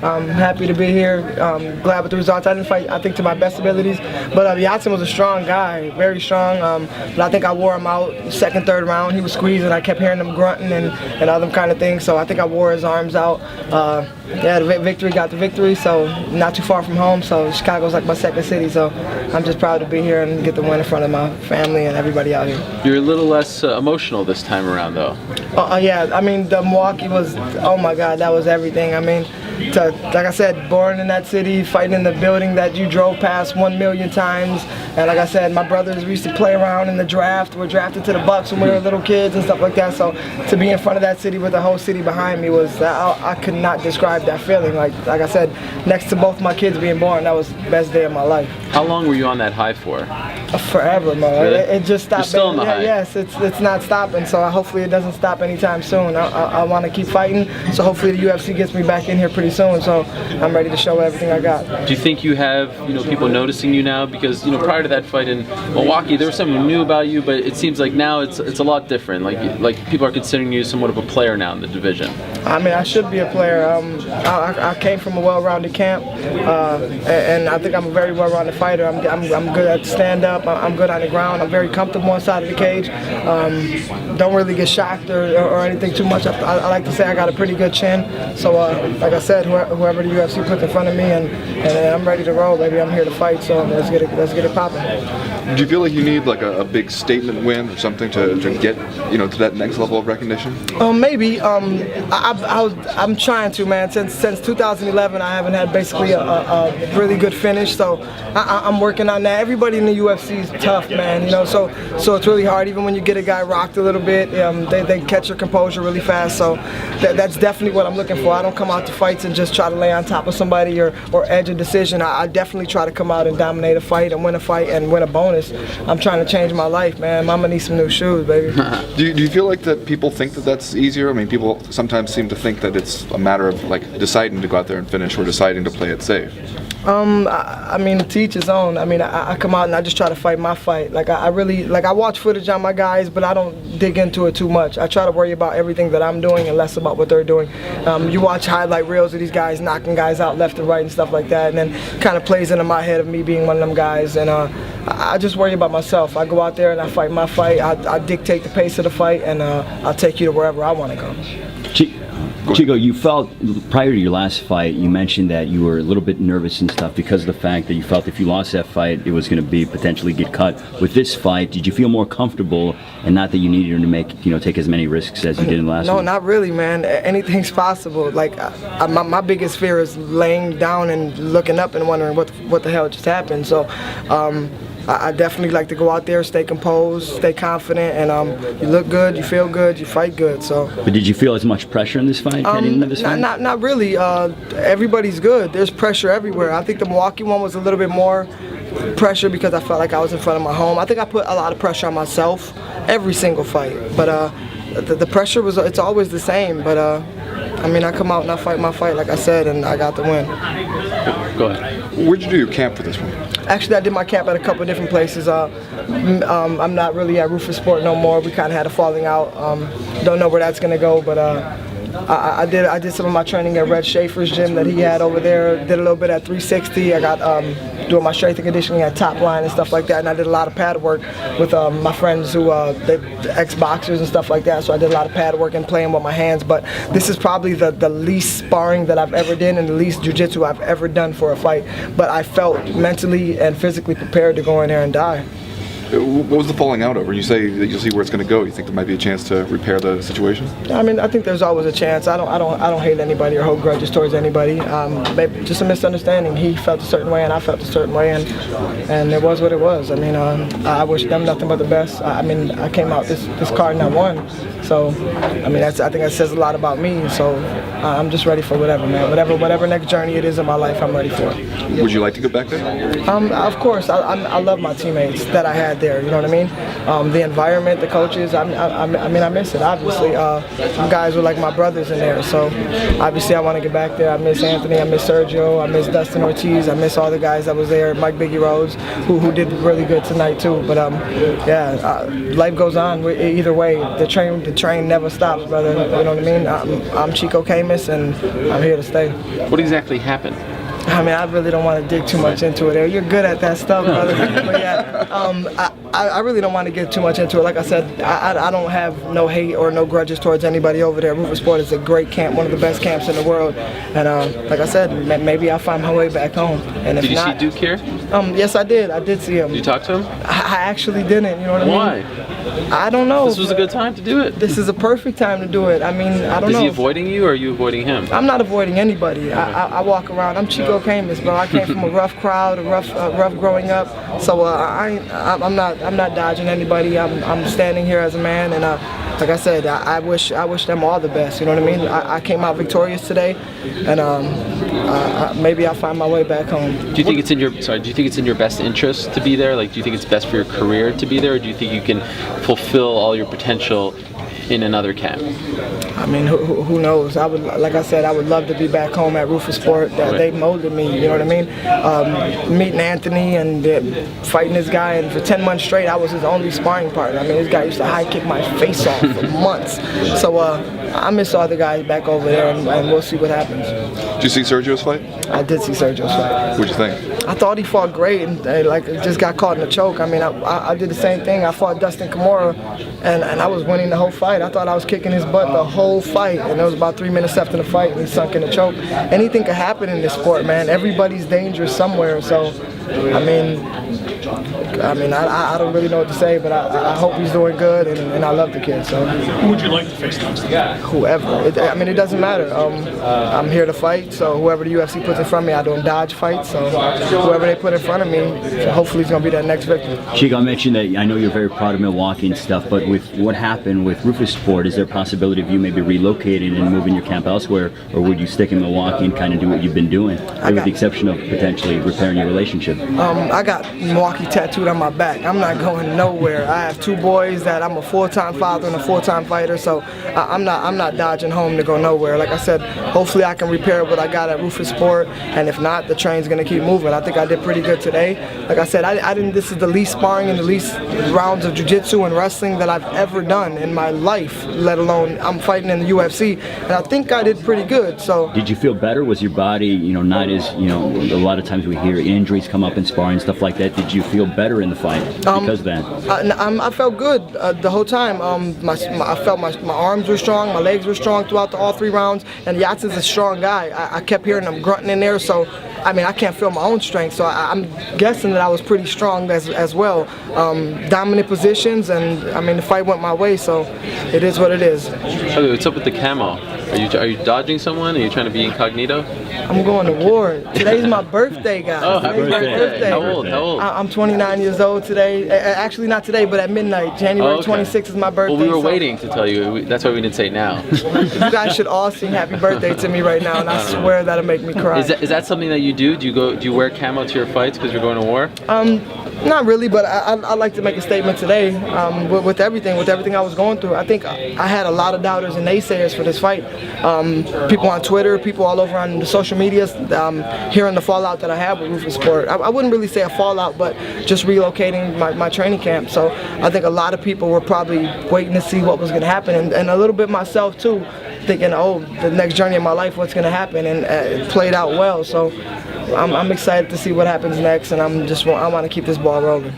I'm happy to be here. Glad with the results. I didn't fight, I think, to my best abilities, but Yatsen was a strong guy, very strong. But I think I wore him out second, third round. He was squeezing. I kept hearing him grunting and other kind of things. So I think I wore his arms out. Yeah, the victory got the victory. So not too far from home. So Chicago's like my second city. So I'm just proud to be here and get the win in front of my family and everybody out here. You're a little less emotional this time around, though. Yeah, I mean, the Milwaukee was, oh my God, that was everything. I mean, like I said, born in that city, fighting in the building that you drove past 1,000,000 times. And like I said, my brothers, we used to play around in the draft. We're drafted to the Bucks when we were little kids and stuff like that. So to be in front of that city with the whole city behind me was, I could not describe that feeling. Like I said, next to both my kids being born, that was the best day of my life. How long were you on that high for? Forever, man. Really? It just stopped. You're still on the high. Yes, it's not stopping. So hopefully it doesn't stop anytime soon. I want to keep fighting. So hopefully the UFC gets me back in here pretty soon. So I'm ready to show everything I got. Do you think you have, people noticing you now? Because, prior to that fight in Milwaukee, there was something you knew about you, but it seems like now it's a lot different. Like people are considering you somewhat of a player now in the division. I mean, I should be a player. I came from a well-rounded camp, and I think I'm a very well-rounded fighter. I'm good at stand-up. I'm good on the ground. I'm very comfortable inside of the cage. Don't really get shocked or anything too much. I like to say I got a pretty good chin. So, like I said, whoever the UFC puts in front of me, and I'm ready to roll, baby. I'm here to fight. So let's get it popping. Do you feel like you need like a big statement win or something to get to that next level of recognition? Maybe. I'm trying to, man. Since 2011, I haven't had basically a really good finish. So I'm working on that. Everybody in the UFC is tough, man. So it's really hard. Even when you get a guy rocked a little bit, they catch your composure really fast. So that's definitely what I'm looking for. I don't come out to fights and just try to lay on top of somebody or edge a decision. I definitely try to come out and dominate a fight and win a fight and win a bonus. I'm trying to change my life, man. Mama needs some new shoes, baby. Do you feel like that people think that that's easier? I mean, people sometimes seem to think that it's a matter of like deciding to go out there and finish or deciding to play it safe. I mean, to each his own. I mean, I come out and I just try to fight my fight. Like I really, I watch footage on my guys, but I don't dig into it too much. I try to worry about everything that I'm doing and less about what they're doing. You watch highlight reels of these guys knocking guys out left and right and stuff like that, and then kind of plays into my head of me being one of them guys. And I just worry about myself. I go out there and I fight my fight. I dictate the pace of the fight, and I'll take you to wherever I want to go. Chico, you felt, prior to your last fight, you mentioned that you were a little bit nervous and stuff because of the fact that you felt if you lost that fight, it was going to be potentially get cut. With this fight, did you feel more comfortable, and not that you needed to make, take as many risks as you did in the last one? No, not really, man. Anything's possible. Like, my biggest fear is laying down and looking up and wondering what the hell just happened. So, I definitely like to go out there, stay composed, stay confident, and you look good, you feel good, you fight good. So. But did you feel as much pressure in this fight? Heading into this fight? Not really. Everybody's good. There's pressure everywhere. I think the Milwaukee one was a little bit more pressure because I felt like I was in front of my home. I think I put a lot of pressure on myself every single fight. But the pressure it's always the same. But I mean, I come out and I fight my fight, like I said, and I got the win. Go ahead. Where'd you do your camp for this one? Actually, I did my camp at a couple of different places. I'm not really at Rufus Sport no more. We kind of had a falling out. Don't know where that's gonna go, but I did some of my training at Red Schaefer's gym that he had over there. Did a little bit at 360. I got doing my strength and conditioning at Top Line and stuff like that. And I did a lot of pad work with my friends who they ex-boxers and stuff like that. So I did a lot of pad work and playing with my hands. But this is probably the least sparring that I've ever done and the least jiu-jitsu I've ever done for a fight. But I felt mentally and physically prepared to go in there and die. What was the falling out over? You say that you'll see where it's going to go. You think there might be a chance to repair the situation? I mean, I think there's always a chance. I don't hate anybody or hold grudges towards anybody. Maybe just a misunderstanding. He felt a certain way and I felt a certain way, and it was what it was. I mean, I wish them nothing but the best. I mean, I came out this card and I won. So, I mean, I think that says a lot about me. So, I'm just ready for whatever, man. Whatever next journey it is in my life, I'm ready for it. Would you like to go back there? Of course. I love my teammates that I had there. You know what I mean? The environment, the coaches. I mean, I miss it. Obviously, some guys were like my brothers in there. So, obviously, I want to get back there. I miss Anthony. I miss Sergio. I miss Dustin Ortiz. I miss all the guys that was there. Mike Biggie Rhodes, who did really good tonight too. But yeah, life goes on. Either way, the train never stops, brother. You know what I mean? I'm Chico Camus, and I'm here to stay. What exactly happened? I mean, I really don't want to dig too much into it. You're good at that stuff, brother. But yeah, I really don't want to get too much into it. Like I said, I don't have no hate or no grudges towards anybody over there. Rufus Sport is a great camp, one of the best camps in the world. And like I said, maybe I'll find my way back home. And if Did you not, see Duke here? Yes, I did. I did see him. Did you talk to him? I actually didn't. You know what I mean? Why? I don't know. This was a good time to do it. This is a perfect time to do it. I mean, I don't know. Is he avoiding you, or are you avoiding him? I'm not avoiding anybody. I walk around. I'm Chico Camus, bro. I came from a rough crowd, rough growing up. So I'm not dodging anybody. I'm standing here as a man, and like I said, I wish them all the best. You know what I mean? I came out victorious today, and maybe I'll find my way back home. Do you think it's in your Do you think it's in your best interest to be there? Like, do you think it's best for your career to be there, or do you think you can fulfill all your potential in another camp? I mean, who knows? Like I said, I would love to be back home at Rufus Sport. They molded me, you know what I mean? Meeting Anthony and fighting this guy, and for 10 months straight, I was his only sparring partner. I mean, this guy used to high kick my face off for months. So I miss all the guys back over there, and we'll see what happens. Did you see Sergio's fight? I did see Sergio's fight. What'd you think? I thought he fought great, and just got caught in a choke. I mean, I did the same thing. I fought Dustin Kimura, and I was winning the whole fight. I thought I was kicking his butt the whole fight, and there was about 3 minutes left in the fight, and he sunk in the choke. Anything could happen in this sport, man. Everybody's dangerous somewhere. So, I mean, I don't really know what to say, but I hope he's doing good, and I love the kid. So, who would you like to face next? Whoever. I mean, it doesn't matter. I'm here to fight, so whoever the UFC puts in front of me, I don't dodge fights. So whoever they put in front of me, hopefully is going to be that next victim. Chico, I mentioned that I know you're very proud of Milwaukee and stuff, but with what happened with Rufus Sport, is there a possibility of you maybe relocating and moving your camp elsewhere, or would you stick in Milwaukee and kind of do what you've been doing, with the exception of potentially repairing your relationship? I got Milwaukee tattooed on my back. I'm not going nowhere. I have 2 boys that I'm a full-time father and a full-time fighter, so I'm not dodging home to go nowhere. Like I said, hopefully I can repair what I got at Rufus Sport, and if not, the train's gonna keep moving. I think I did pretty good today. Like I said, I didn't. This is the least sparring and the least rounds of jiu-jitsu and wrestling that I've ever done in my life, let alone I'm fighting in the UFC, and I think I did pretty good. So did you feel better? Was your body, not as, a lot of times we hear injuries come up in sparring, stuff like that. Did you feel better in the fight because of that? I felt good the whole time. I felt my arms were strong, my legs were strong throughout all 3 rounds, and Yatson's a strong guy. I kept hearing him grunting in there, so I mean, I can't feel my own strength, so I'm guessing that I was pretty strong as well. Dominant positions, and I mean, the fight went my way, so it is what it is. Okay, what's up with the camo? Are you dodging someone? Are you trying to be incognito? I'm going to war. Today's my birthday, guys. Oh, happy birthday. How old? I'm 29 years old today. Actually, not today, but at midnight. January 26th is my birthday. Well, we were waiting to tell you. That's why we didn't say it now. You guys should all sing happy birthday to me right now, and I swear that'll make me cry. Is that something that you do? Do you wear camo to your fights because you're going to war? Not really, but I'd like to make a statement today with everything I was going through. I think I had a lot of doubters and naysayers for this fight. People on Twitter, people all over on the social medias, hearing the fallout that I had with Rufus Sport. I wouldn't really say a fallout, but just relocating my training camp. So I think a lot of people were probably waiting to see what was going to happen, and a little bit myself too, thinking, oh, the next journey of my life, what's going to happen, and it played out well. So I'm excited to see what happens next, and I want to keep this ball rolling.